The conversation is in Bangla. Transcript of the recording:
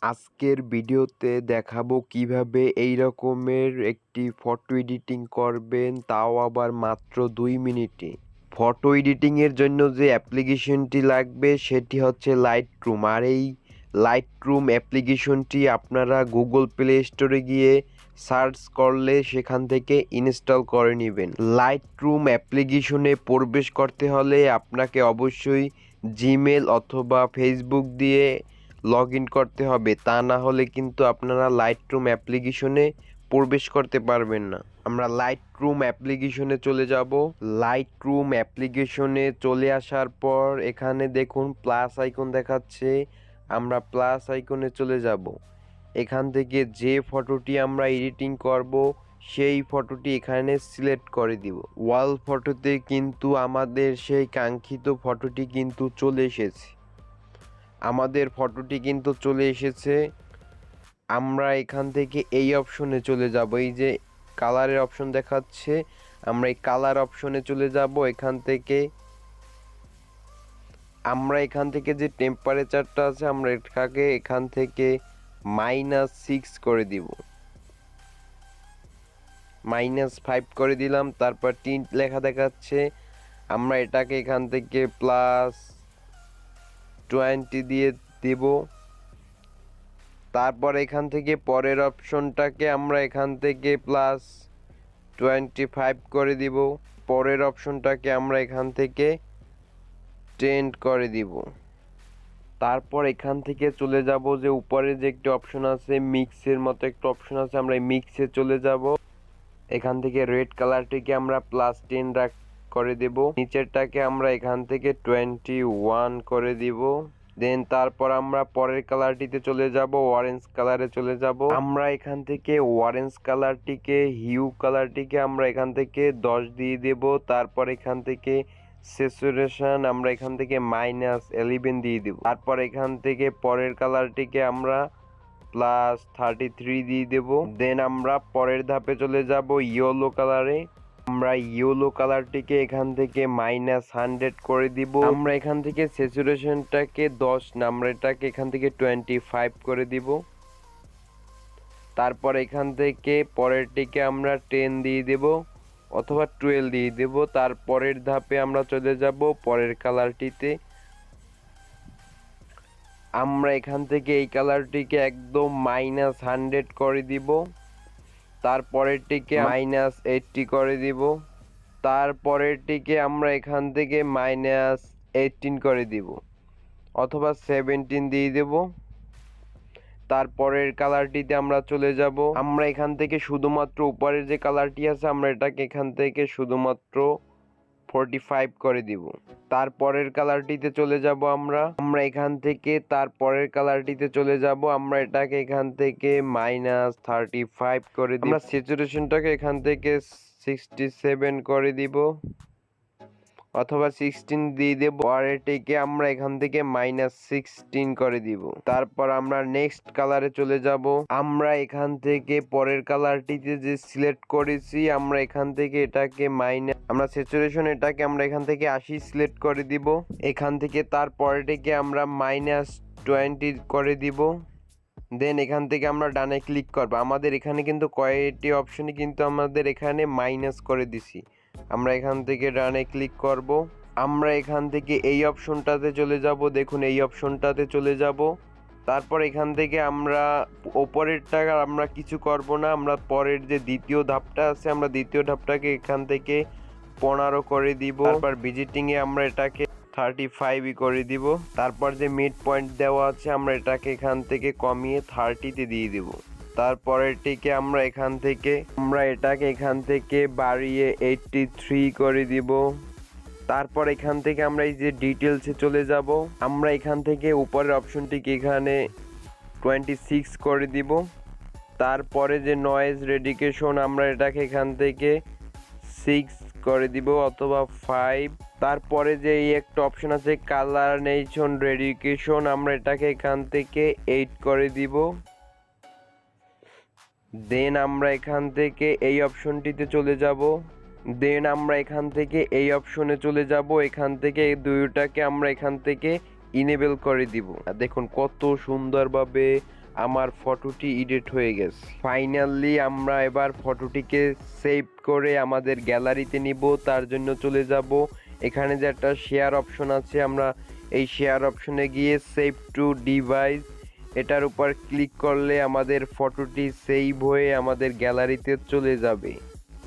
আজকের ভিডিওতে দেখাবো কিভাবে এই রকমের একটি ফটো এডিটিং করবেন, তাও আবার মাত্র 2 মিনিটে। ফটো এডিটিংয়ের জন্য যে অ্যাপ্লিকেশনটি লাগবে সেটি হচ্ছে লাইটরুম। আর এই লাইটরুম অ্যাপ্লিকেশনটি আপনারা গুগল প্লে স্টোরে গিয়ে সার্চ করলে সেখান থেকে ইনস্টল করে নেবেন। লাইটরুম অ্যাপ্লিকেশনে প্রবেশ করতে হলে আপনাকে অবশ্যই জিমেল অথবা ফেসবুক দিয়ে লগ ইন করতে হবে, তা না হলে কিন্তু আপনারা লাইটরুম অ্যাপ্লিকেশনে প্রবেশ করতে পারবেন না। আমরা লাইটরুম অ্যাপ্লিকেশনে চলে যাব। লাইটরুম অ্যাপ্লিকেশনে চলে আসার পর এখানে দেখুন প্লাস আইকন দেখাচ্ছে, আমরা প্লাস আইকনে চলে যাব। এখান থেকে যে ফটোটি আমরা এডিটিং করব সেই ফটোটি এখানে সিলেক্ট করে দিব। ওয়াল ফটোতে কিন্তু আমাদের সেই কাঙ্ক্ষিত ফটোটি কিন্তু চলে এসেছে। আমাদের ফটোটি কিন্তু চলে এসেছে। আমরা এখান থেকে এই অপশনে চলে যাব। এই যে কালারের অপশন দেখাচ্ছে, আমরা এই কালার অপশনে চলে যাব। আমরা এখান থেকে যে টেম্পারেচারটা আছে আমরা এটাকে এখান থেকে -6 করে দিব, -5 করে দিলাম। তারপর টিন্ট লেখা দেখাচ্ছে, আমরা এটাকে এখান থেকে +20 দিয়ে দেব। তারপর এখান থেকে পরের অপশনটাকে আমরা এখান থেকে +25 করে দিব। পরের অপশনটাকে আমরা এখান থেকে 10 করে দিব। তারপর এখান থেকে চলে যাব যে উপরে যে একটি অপশন আছে মিক্সের মতো একটা অপশন আছে, আমরা এই মিক্সে চলে যাব। এখান থেকে রেড কালারটিকে আমরা +10 করে দেব। নিচেরটাকে আমরা এখান থেকে 21 করে দিব। দেন তারপর আমরা পরের কালারটিতে চলে যাব, অরেঞ্জ কালারে চলে যাব। আমরা এখান থেকে অরেঞ্জ কালারটিকে হিউ কালারটিকে আমরা এখান থেকে 10 দিয়ে দেব। তারপর এখান থেকে স্যাচুরেশন আমরা এখান থেকে -11 দিয়ে দেব। তারপর এখান থেকে পরের কালারটিকে আমরা +33 দিয়ে দেব। দেন আমরা পরের ধাপে চলে যাব ইয়েলো কালারে। আমরা ইয়েলো কালারটিকে এখান থেকে -100 করে দিব। আমরা এখান থেকে স্যাচুরেশনটাকে 10 না, আমরা এটাকে এখান থেকে 25 করে দিব। তারপর এখান থেকে পরেরটিকে আমরা 10 দিয়ে দেব অথবা 12 দিয়ে দেব। তারপরের ধাপে আমরা চলে যাব পরের কালারটিতে। আমরা এখান থেকে এই কালারটিকে একদম -100 করে দিব। তারপরেরটিকে -80 করে দিব। তারপরেরটিকে আমরা এখান থেকে -18 করে দিব অথবা 17 দিয়ে দেব। তারপরের কালারটিতে আমরা চলে যাব। আমরা এখান থেকে শুধুমাত্র উপরের যে কালারটি আছে আমরা এটাকে এখান থেকে শুধুমাত্র 45 করে দিব। তারপরের কালারটিতে চলে যাব। আমরা এখান থেকে তারপরের কালারটিতে চলে যাব। আমরা এটাকে এখান থেকে -35 করে দিব। আমরা স্যাচুরেশনটাকে এখান থেকে 67 করে দিব অথবা 16 দিয়ে দেব। আর এটিকে আমরা এখান থেকে -16 করে দিব। তারপর আমরা নেক্সট কালারে চলে যাব। আমরা এখান থেকে পরের কালারটিতে যে সিলেক্ট করেছি আমরা এখান থেকে এটাকে আমরা স্যাচুরেশন এটাকে আমরা এখান থেকে 80 সিলেক্ট করে দিব। এখান থেকে তারপরেটিকে আমরা -20 করে দিব। দেন এখান থেকে আমরা ডানে ক্লিক করব। আমাদের এখানে কিন্তু কয়েকটি অপশনই কিন্তু আমাদের এখানে মাইনাস করে দিছি। আমরা এখান থেকে ডানে ক্লিক করব। আমরা এখান থেকে এই অপশনটাতে চলে যাব। দেখুন এই অপশনটাতে চলে যাব। তারপর এখান থেকে আমরা ওপরেরটা আমরা কিছু করব না, আমরা পরের যে দ্বিতীয় ধাপটা আছে আমরা দ্বিতীয় ধাপটাকে এখান থেকে 15 করে দিব। তারপর ভিজিটিংয়ে আমরা এটাকে 35 করে দিব। তারপর যে মিড পয়েন্ট দেওয়া আছে আমরা এটাকে এখান থেকে কমিয়ে 30-তে দিয়ে দিব। তারপরেরটিকে আমরা এটাকে এখান থেকে বাড়িয়ে 83 করে দিব। তারপর এখান থেকে আমরা এই যে ডিটেলসে চলে যাব। আমরা এখান থেকে উপরের অপশনটিকে এখানে 26 করে দিব। তারপরে যে নয়েজ রেডিকেশন আমরা এটাকে এখান থেকে 6 করে দিব অথবা 5। তারপরে যে এই একটা অপশন আছে কালার নেশন রেডিকেশন আমরা এটাকে এখান থেকে 8 করে দিব। দেন আমরা এখান থেকে এই অপশনটিতে চলে যাব। এখান থেকে এই দুইটাকে আমরা এখান থেকে ইনেবল করে দিব। দেখুন কত সুন্দরভাবে আমার ফটোটি এডিট হয়ে গেছে। ফাইনালি আমরা এবার ফটোটিকে সেভ করে আমাদের গ্যালারিতে নিব। তার জন্য চলে যাব এখানে যে একটা শেয়ার অপশন আছে, আমরা এই শেয়ার অপশনে গিয়ে সেভ টু ডিভাইস এটার উপর ক্লিক করলে আমাদের ফটোটি সেভ হয়ে আমাদের গ্যালারিতে চলে যাবে।